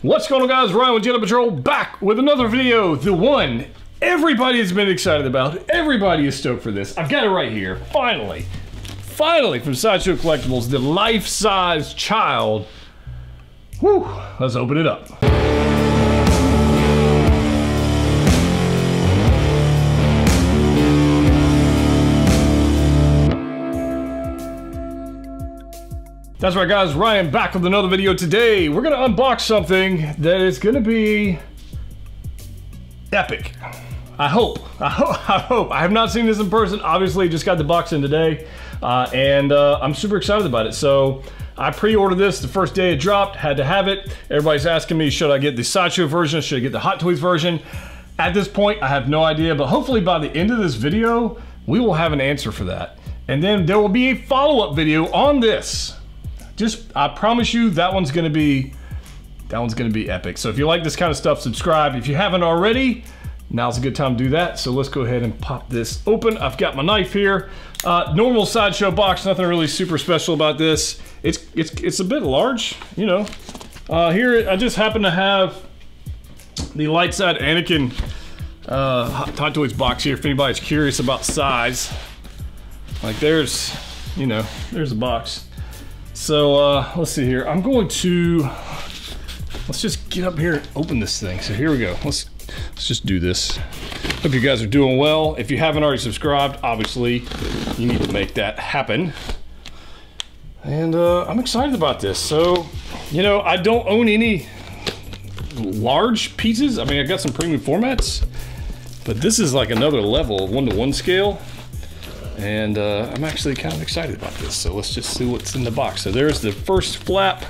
What's going on, guys? Ryan with Jedha Patrol back with another video. The one everybody has been excited about. Everybody is stoked for this. I've got it right here. Finally from Sideshow Collectibles, the life-size child. Whew, let's open it up. That's right, guys, Ryan back with another video. Today we're gonna unbox something that is gonna be epic. I hope. I have not seen this in person. Obviously just got the box in today, and I'm super excited about it. So I pre-ordered this the first day it dropped, had to have it. Everybody's asking me, should I get the Sideshow version, should I get the Hot Toys version? At this point I have no idea, but hopefully by the end of this video we will have an answer for that, and then there will be a follow-up video on this. I promise you that one's gonna be epic. So if you like this kind of stuff, subscribe. If you haven't already, now's a good time to do that. So let's go ahead and pop this open. I've got my knife here. Normal Sideshow box, nothing really super special about this. It's a bit large, you know. Here I just happen to have the light side Anakin Hot Toys box here. If anybody's curious about size, like there's the box. So let's see here. I'm going to, let's just get up here and open this thing. So here we go. Let's just do this. Hope you guys are doing well. If you haven't already subscribed, obviously you need to make that happen. And I'm excited about this. So, you know, I don't own any large pieces. I mean, I got some premium formats, but this is like another level of 1-to-1 scale. And I'm actually kind of excited about this. So let's just see what's in the box. So there's the first flap.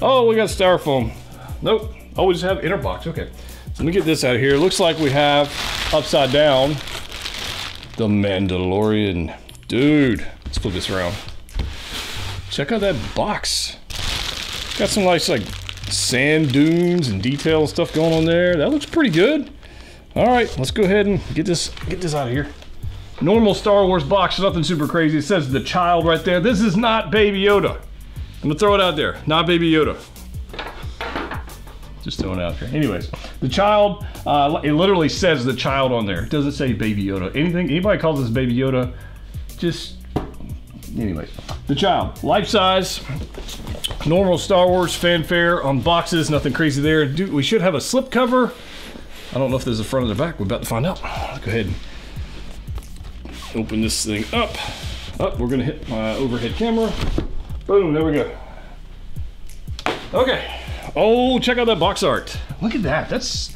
Oh, we got styrofoam. Nope. Oh, we just have inner box. Okay. So let me get this out of here. It looks like we have upside down the Mandalorian. Dude, let's flip this around. Check out that box. Got some nice like sand dunes and detail and stuff going on there. That looks pretty good. All right, let's go ahead and get this out of here. Normal Star Wars box, nothing super crazy. It says the child right there. This is not Baby Yoda. I'm gonna throw it out there. Not Baby Yoda. Just throwing it out there. Anyways, the child, it literally says the child on there. It doesn't say Baby Yoda. Anybody calls this Baby Yoda, just, anyways. The child, life size, normal Star Wars fanfare on boxes, nothing crazy there. Dude, we should have a slip cover. I don't know if there's a front or the back. We're about to find out. Let's go ahead and open this thing up. Oh, we're gonna hit my overhead camera. Boom, there we go. Okay. Oh, check out that box art. Look at that. That's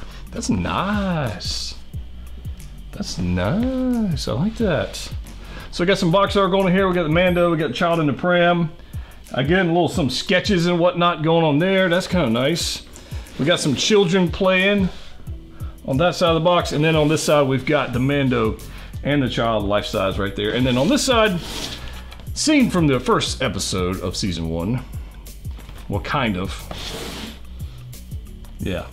nice. That's nice. I like that. So we got some box art going on here. We got the Mando, we got the child in the pram. Again, some sketches and whatnot going on there. That's kind of nice. We got some children playing on that side of the box, and then on this side we've got the Mando and the child life size right there. And then on this side, scene from the first episode of season 1. Well, kind of. Yeah,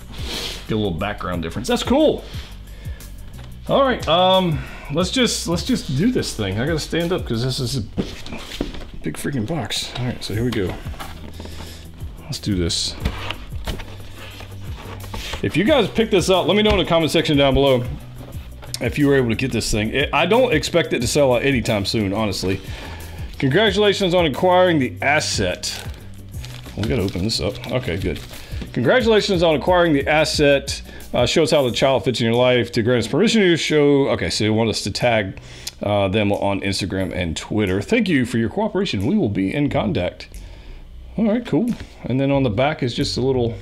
get a little background difference. That's cool. All right, let's just do this thing. I gotta stand up because this is a big freaking box. All right, so here we go. Let's do this. If you guys pick this up, let me know in the comment section down below if you were able to get this thing. I don't expect it to sell out anytime soon, honestly. Congratulations on acquiring the asset. We gotta open this up. Okay, good. Congratulations on acquiring the asset. Shows how the child fits in your life. To grant us permission to show. Okay, so you want us to tag them on Instagram and Twitter. Thank you for your cooperation. We will be in contact. All right, cool. And then on the back is just a little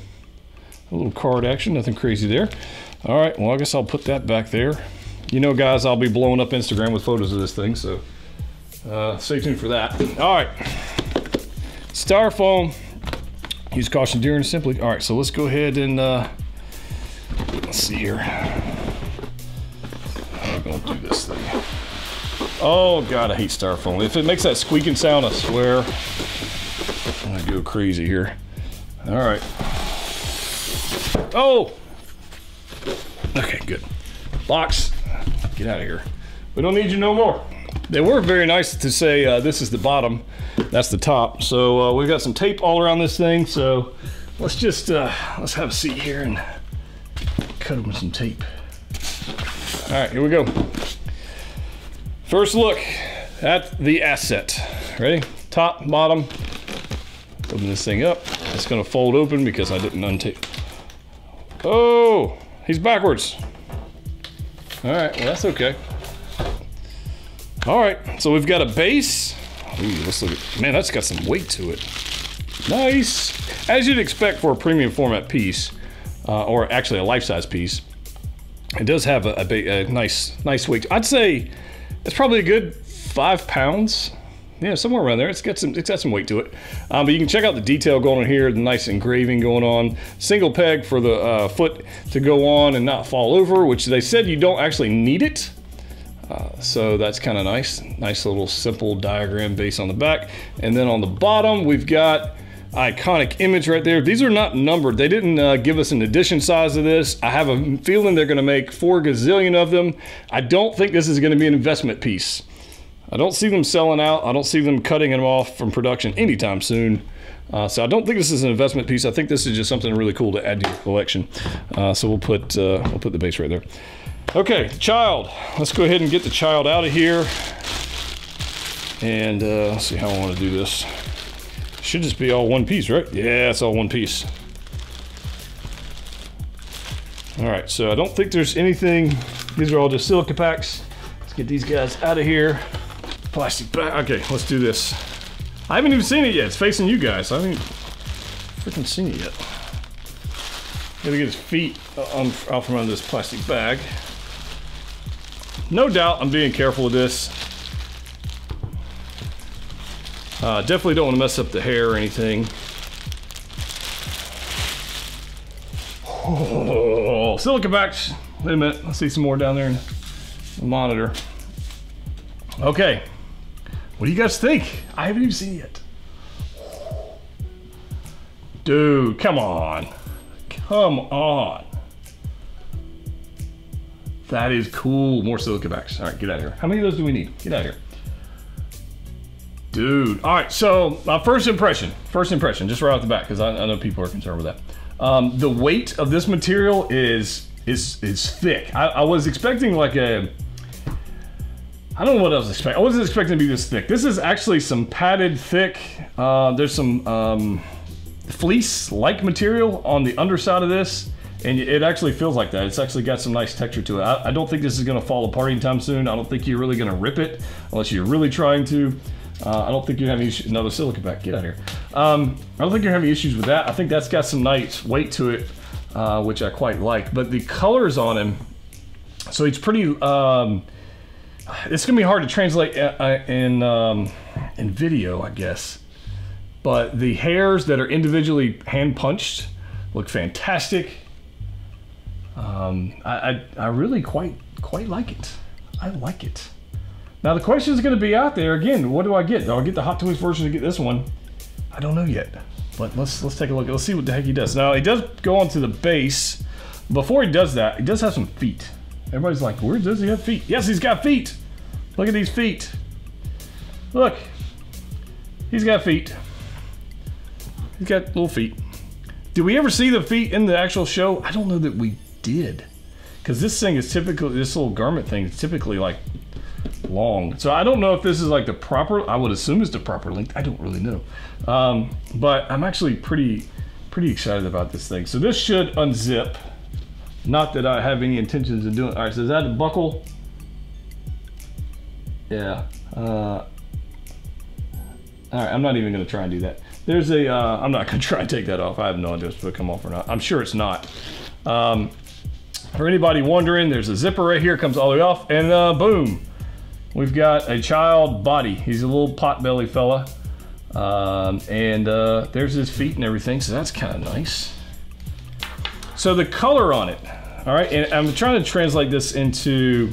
card action. Nothing crazy there. All right, well, I guess I'll put that back there. You know, guys, I'll be blowing up Instagram with photos of this thing, so stay tuned for that. All right, styrofoam. Use caution during assembly. All right, so let's go ahead and let's see here. I'm gonna do this thing. Oh God, I hate styrofoam. If it makes that squeaking sound, I swear I'm gonna go crazy here. All right. Oh. Okay, good. Box. Get out of here. We don't need you no more. They were very nice to say this is the bottom, that's the top. So we've got some tape all around this thing, so let's just let's have a seat here and cut them with some tape. All right, here we go. First look at the asset. Ready? Top, bottom. Open this thing up. It's gonna fold open because I didn't untape. Oh, he's backwards. All right, well that's okay. All right, so we've got a base. Ooh, let's look at, man, that's got some weight to it. Nice. As you'd expect for a premium format piece, or actually a life-size piece, it does have a nice weight. I'd say it's probably a good 5 pounds. Yeah, somewhere around there. It's got some weight to it. But you can check out the detail going on here, the nice engraving going on. Single peg for the foot to go on and not fall over, which they said you don't actually need it. So that's kind of nice. Nice little simple diagram base on the back. And then on the bottom, we've got iconic image right there. These are not numbered. They didn't give us an edition size of this. I have a feeling they're gonna make 4 gazillion of them. I don't think this is gonna be an investment piece. I don't see them selling out. I don't see them cutting them off from production anytime soon. So I don't think this is an investment piece. I think this is just something really cool to add to your collection. So we'll put the base right there. Okay, child. Let's go ahead and get the child out of here. And let's see how I want to do this. Should just be all one piece, right? Yeah, it's all one piece. All right, so I don't think there's anything. These are all just silica packs. Let's get these guys out of here. Plastic bag. Okay, let's do this. I haven't even seen it yet. It's facing you guys. I haven't freaking seen it yet. Gotta get his feet out from under this plastic bag. No doubt I'm being careful with this. Definitely don't want to mess up the hair or anything. Oh, silica packs. Wait a minute. Let's see some more down there in the monitor. Okay. What do you guys think? I haven't even seen it yet. Dude, come on. Come on. That is cool. More silica packs. All right, get out of here. How many of those do we need? Get out of here. Dude. All right, so my first impression, just right off the bat, because I know people are concerned with that. The weight of this material is thick. I was expecting like a, I don't know what I was expecting. I wasn't expecting to be this thick. This is actually some padded thick. There's some fleece-like material on the underside of this, and it actually feels like that. It's actually got some nice texture to it. I don't think this is gonna fall apart anytime soon. I don't think you're really gonna rip it unless you're really trying to. I don't think you're having issues. Another silica pack, get out of here. I don't think you're having issues with that. I think that's got some nice weight to it, which I quite like. But the colors on him, so it's pretty, it's gonna be hard to translate in video, I guess. But the hairs that are individually hand punched look fantastic. I really quite like it. I like it. Now the question is going to be out there again. What do I get? Do I get the Hot Toys version to get this one? I don't know yet. But let's take a look. Let's see what the heck he does. Now he does go onto the base. Before he does that, he does have some feet. Everybody's like, where does he have feet? Yes, he's got feet. Look at these feet. Look. He's got feet. He's got little feet. Did we ever see the feet in the actual show? I don't know that we did. Because this thing is typically, this little garment thing is typically like long. So I don't know if this is like the proper, I would assume it's the proper length. I don't really know. But I'm actually pretty excited about this thing. So this should unzip. Not that I have any intentions of doing. All right, so is that a buckle? Yeah. All right, I'm not even gonna try and do that. There's a, I'm not gonna try and take that off. I have no idea if it's gonna come off or not. I'm sure it's not. For anybody wondering, there's a zipper right here, comes all the way off, and boom. We've got a child body. He's a little pot-belly fella. There's his feet and everything, so that's kind of nice. So the color on it, all right, and I'm trying to translate this into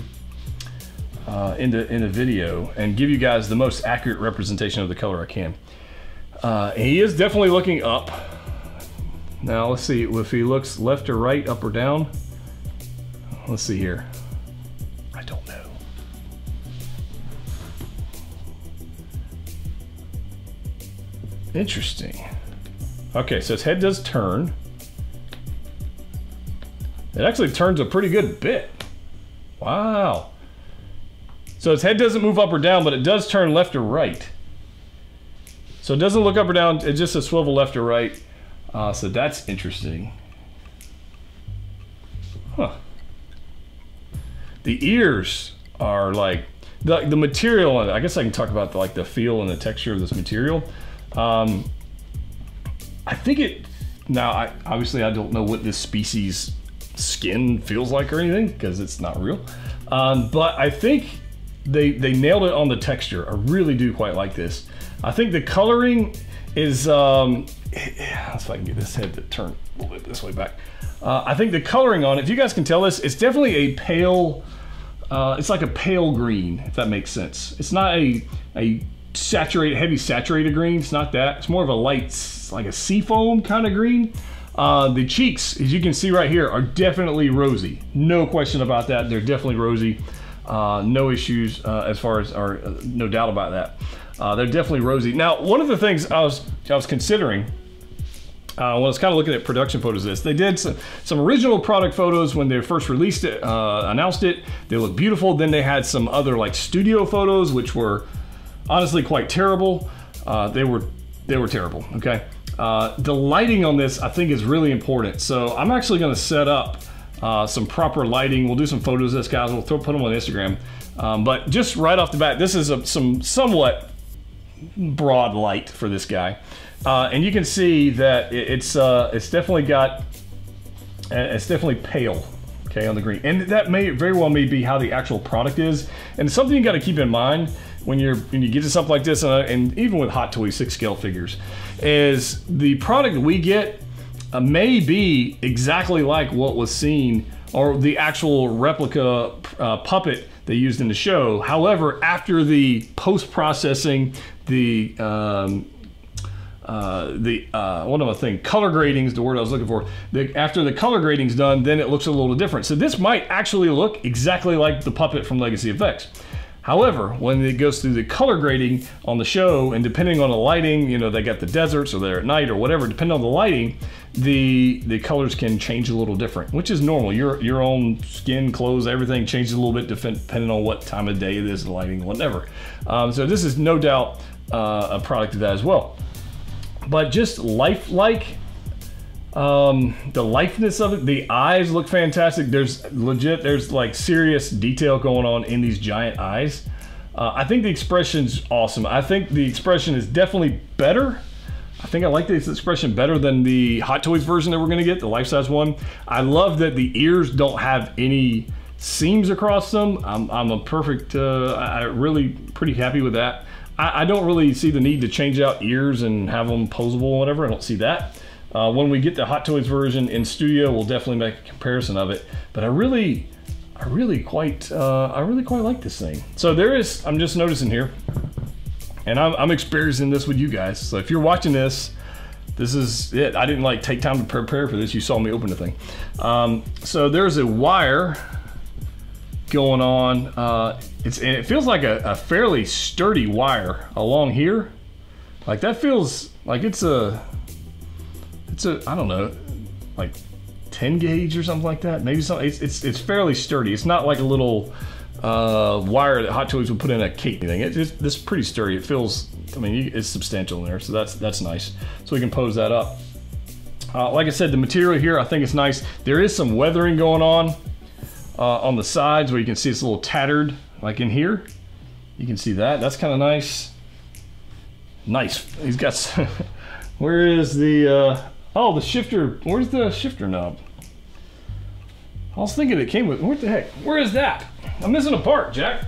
video and give you guys the most accurate representation of the color I can. He is definitely looking up. Now let's see if he looks left or right, up or down. Let's see here. I don't know. Interesting. Okay, so his head does turn. It actually turns a pretty good bit. Wow. So his head doesn't move up or down, but it does turn left or right. So it doesn't look up or down, it's just a swivel left or right. So that's interesting. Huh. The ears are like, the material, I guess I can talk about like the feel and the texture of this material. I think it, now obviously I don't know what this species skin feels like or anything because it's not real. But I think they nailed it on the texture. I really do quite like this. I think the coloring is, let's see if I can get this head to turn a little bit this way back. I think the coloring on it, if you guys can tell this, it's definitely a pale, it's like a pale green, if that makes sense. It's not a saturated, heavy saturated green. It's not that. It's more of a light, like a seafoam kind of green. The cheeks, as you can see right here, are definitely rosy. No question about that. They're definitely rosy. No issues as far as, or no doubt about that. They're definitely rosy. Now, one of the things I was considering when I was kind of looking at production photos of this, they did some original product photos when they first released it, announced it. They looked beautiful. Then they had some other like studio photos, which were honestly quite terrible. They were terrible, okay? The lighting on this, I think, is really important. So I'm actually gonna set up some proper lighting. We'll do some photos of this, guys. We'll put them on Instagram. But just right off the bat, this is some somewhat broad light for this guy. And you can see that it's definitely got, it's definitely pale, okay, on the green. And that may very well be how the actual product is. And something you gotta keep in mind when you get to something like this, and even with Hot Toys 6 scale figures, is the product we get may be exactly like what was seen, or the actual replica puppet they used in the show. However, after the post-processing, what am I thinking? Color grading is the word I was looking for. After the color grading's done, then it looks a little different. So this might actually look exactly like the puppet from Legacy Effects. However, when it goes through the color grading on the show, and depending on the lighting, you know, they got the deserts or they're at night or whatever, depending on the lighting, the colors can change a little different, which is normal. Your own skin, clothes, everything changes a little bit depending on what time of day it is, the lighting, whatever. So this is no doubt a product of that as well. But just lifelike, the likeness of it, the eyes look fantastic. There's like serious detail going on in these giant eyes. I think the expression's awesome. I think the expression is definitely better. I think I like this expression better than the Hot Toys version that we're gonna get, the life-size one. I love that the ears don't have any seams across them. I'm a perfect, I'm really pretty happy with that. I don't really see the need to change out ears and have them posable or whatever. I don't see that. When we get the Hot Toys version in studio, we'll definitely make a comparison of it. But I really quite like this thing. So there is, I'm just noticing here, and I'm experiencing this with you guys. So if you're watching this, this is it. I didn't like take time to prepare for this. You saw me open the thing. So there's a wire going on. And it feels like a fairly sturdy wire along here. Like that feels like it's a, I don't know, like 10 gauge or something like that. Maybe something. It's fairly sturdy. It's not like a little wire that Hot Toys would put in a cake thing. It's pretty sturdy. It feels, I mean, it's substantial in there, so that's nice. So we can pose that up. Like I said, the material here, I think it's nice. There is some weathering going on the sides where you can see it's a little tattered, like in here. You can see that. That's kind of nice. Nice. He's got. Where is the? Oh, the shifter. Where's the shifter knob? I was thinking it came with. What the heck? Where is that? I'm missing a part, Jack.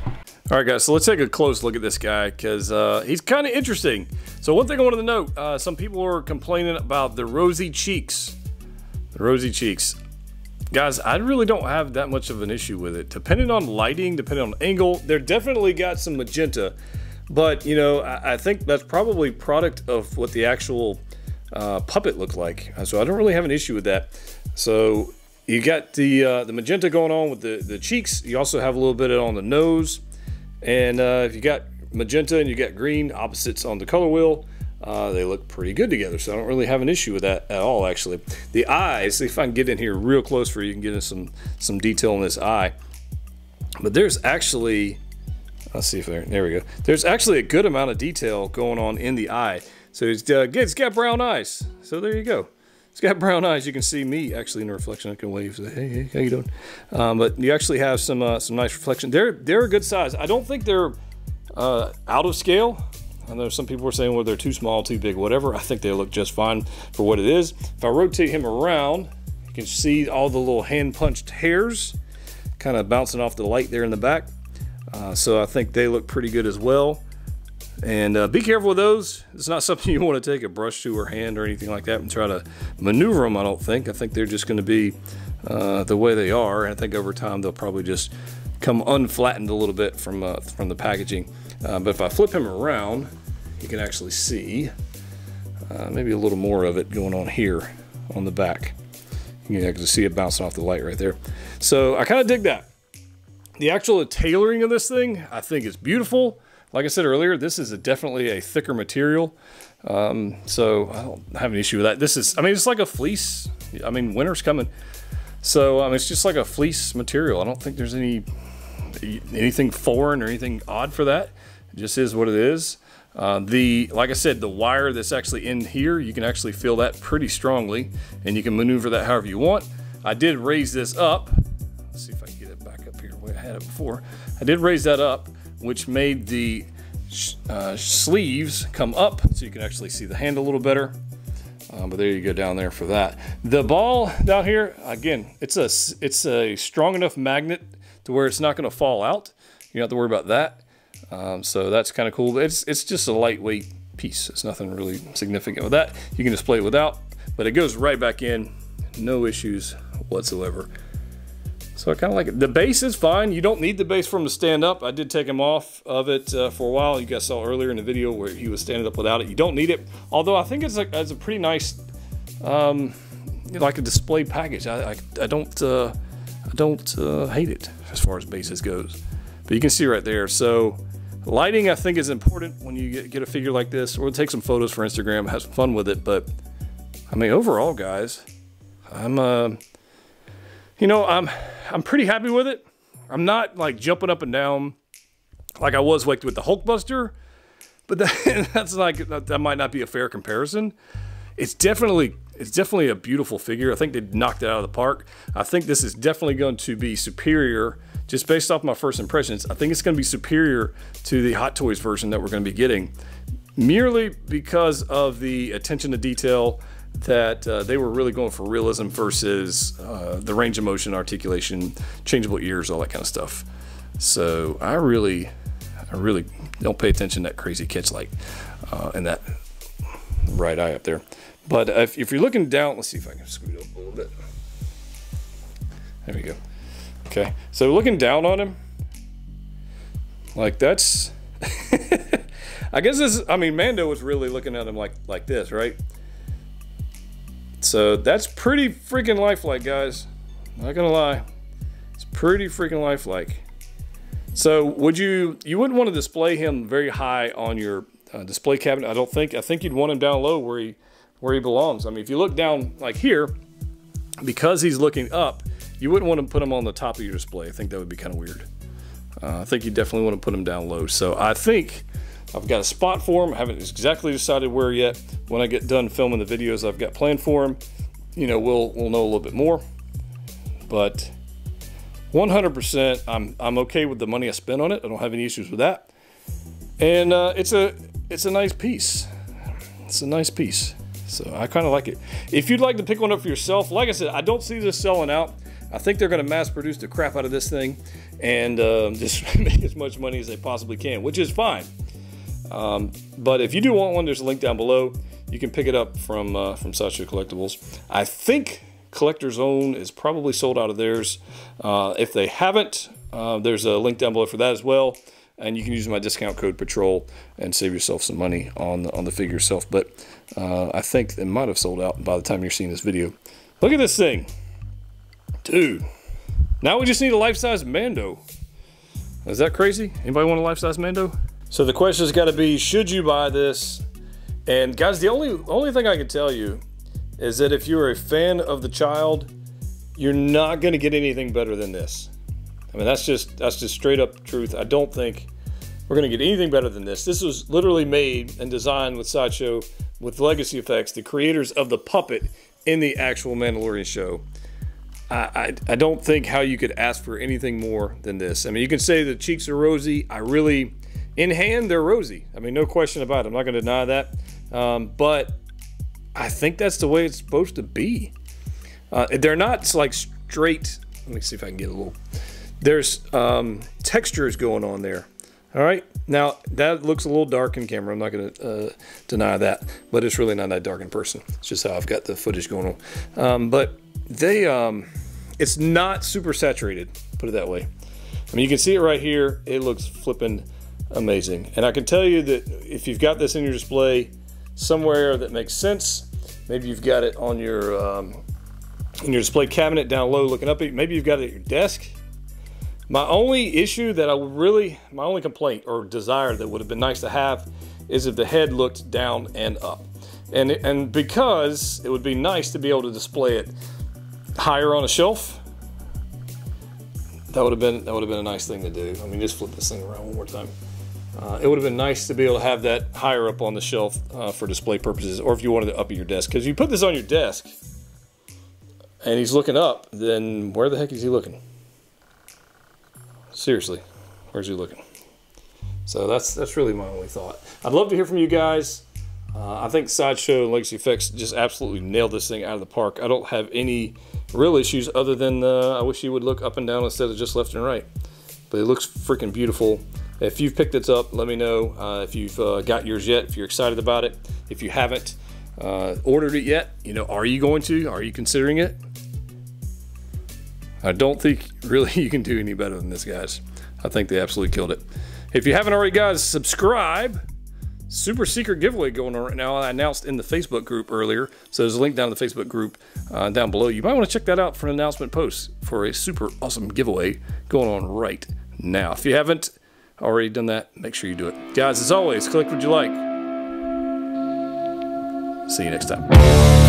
All right, guys. So let's take a close look at this guy because he's kind of interesting. So one thing I wanted to note: some people were complaining about the rosy cheeks. The rosy cheeks. Guys, I really don't have that much of an issue with it. Depending on lighting, depending on angle, they're definitely got some magenta. But, you know, I think that's probably product of what the actual puppet looked like. So I don't really have an issue with that. So you got the magenta going on with the cheeks. You also have a little bit on the nose. And if you got magenta and you got green, opposites on the color wheel. They look pretty good together, so I don't really have an issue with that at all, actually. The eyes, see if I can get in here real close for you, can get in some detail in this eye. But there's actually, let's see if there we go. There's actually a good amount of detail going on in the eye. So it's got brown eyes. So there you go. It's got brown eyes. You can see me actually in the reflection. I can wave, say, hey, how you doing? But you actually have some nice reflection. They're a good size. I don't think they're out of scale. I know some people were saying, well, they're too small, too big, whatever. I think they look just fine for what it is. If I rotate him around, you can see all the little hand-punched hairs kind of bouncing off the light there in the back. So I think they look pretty good as well. And be careful with those. It's not something you want to take a brush to or hand or anything like that and try to maneuver them, I don't think. I think they're just going to be the way they are. And I think over time they'll probably just come unflattened a little bit from the packaging. But if I flip him around, you can actually see maybe a little more of it going on here on the back. You can actually see it bouncing off the light right there. So I kind of dig that. The actual tailoring of this thing, I think, is beautiful. Like I said earlier, this is definitely a thicker material. So I don't have an issue with that. This is, I mean, it's like a fleece. I mean, winter's coming. So it's just like a fleece material. I don't think there's anything foreign or anything odd for that. It just is what it is. Like I said, the wire that's actually in here, you can actually feel that pretty strongly, and you can maneuver that however you want. I did raise this up. Let's see if I can get it back up here where I had it before. I did raise that up, which made the sleeves come up, so you can actually see the hand a little better. But there you go down there for that. The ball down here, again, it's a strong enough magnet to where it's not going to fall out. You don't have to worry about that. So that's kind of cool. It's just a lightweight piece. It's nothing really significant with that. You can display it without, but it goes right back in. No issues whatsoever. So I kind of like it. The base is fine. You don't need the base for him to stand up. I did take him off of it for a while. You guys saw earlier in the video where he was standing up without it. You don't need it. Although I think it's a pretty nice, like a display package. I don't hate it as far as bases goes. But you can see right there. So lighting, I think, is important when you get a figure like this, or take some photos for Instagram, have some fun with it. But I mean, overall, guys, I'm pretty happy with it. I'm not like jumping up and down like I was with the Hulkbuster, but that might not be a fair comparison. It's definitely a beautiful figure. I think they knocked it out of the park. I think this is definitely going to be superior, just based off my first impressions. I think it's going to be superior to the Hot Toys version that we're going to be getting, merely because of the attention to detail that they were really going for realism versus the range of motion, articulation, changeable ears, all that kind of stuff. So I really don't pay attention to that crazy catch light in that right eye up there. But if you're looking down, let's see if I can scoot up a little bit. There we go. Okay, so looking down on him, like that's, I guess this, I mean, Mando was really looking at him like this, right? So that's pretty freaking lifelike, guys. Not gonna lie, it's pretty freaking lifelike. So you wouldn't want to display him very high on your display cabinet. I think you'd want him down low where he belongs. I mean, if you look down like here, because he's looking up, you wouldn't want to put him on the top of your display. I think that would be kind of weird. I think you definitely want to put him down low. So I think I've got a spot for him. I haven't exactly decided where yet. When I get done filming the videos I've got planned for him, you know, we'll know a little bit more. But 100%, I'm okay with the money I spent on it. I don't have any issues with that. And it's a nice piece. It's a nice piece. So I kind of like it. If you'd like to pick one up for yourself, like I said, I don't see this selling out. I think they're going to mass produce the crap out of this thing and just make as much money as they possibly can, which is fine. But if you do want one, there's a link down below. You can pick it up from Sideshow Collectibles. I think Collector's Own is probably sold out of theirs. If they haven't, there's a link down below for that as well. And you can use my discount code Patrol and save yourself some money on the figure itself. But I think it might have sold out by the time you're seeing this video. Look at this thing. Dude. Now we just need a life-size Mando. Is that crazy? Anybody want a life-size Mando? So the question's got to be, should you buy this? And guys, the only thing I can tell you is that if you're a fan of the child, you're not going to get anything better than this. I mean, that's just straight up truth. I don't think we're going to get anything better than this. This was literally made and designed with Sideshow, with Legacy Effects, the creators of the puppet in the actual Mandalorian show. I don't think how you could ask for anything more than this. I mean, you can say the cheeks are rosy. In hand, they're rosy. I mean, no question about it. I'm not going to deny that. But I think that's the way it's supposed to be. They're not like straight. Let me see if I can get a little. There's textures going on there. All right. Now, that looks a little dark in camera. I'm not going to deny that. But it's really not that dark in person. It's just how I've got the footage going on. But it's not super saturated, put it that way. I mean, you can see it right here. It looks flipping amazing. And I can tell you that if you've got this in your display somewhere that makes sense, maybe you've got it on your in your display cabinet down low looking up at you, maybe you've got it at your desk. My only issue that my only complaint or desire that would have been nice to have is if the head looked down and up. And because it would be nice to be able to display it higher on a shelf, that would have been a nice thing to do. I mean, just flip this thing around one more time. It would have been nice to be able to have that higher up on the shelf for display purposes, or if you wanted it up at your desk. Because you put this on your desk and he's looking up, then where the heck is he looking? Seriously, where's he looking? So that's really my only thought. I'd love to hear from you guys. I think Sideshow and Legacy Effects just absolutely nailed this thing out of the park. I don't have any real issues other than I wish you would look up and down instead of just left and right. But it looks freaking beautiful. If you've picked this up, let me know if you've got yours yet, if you're excited about it. If you haven't ordered it yet, are you going to? Are you considering it? I don't think really you can do any better than this, guys. I think they absolutely killed it. If you haven't already, guys, subscribe. Super secret giveaway going on right now. I announced in the Facebook group earlier, so there's a link down in the Facebook group down below. You might want to check that out for an announcement post for a super awesome giveaway going on right now. If you haven't already done that, make sure you do it. Guys, as always, click what you like. See you next time.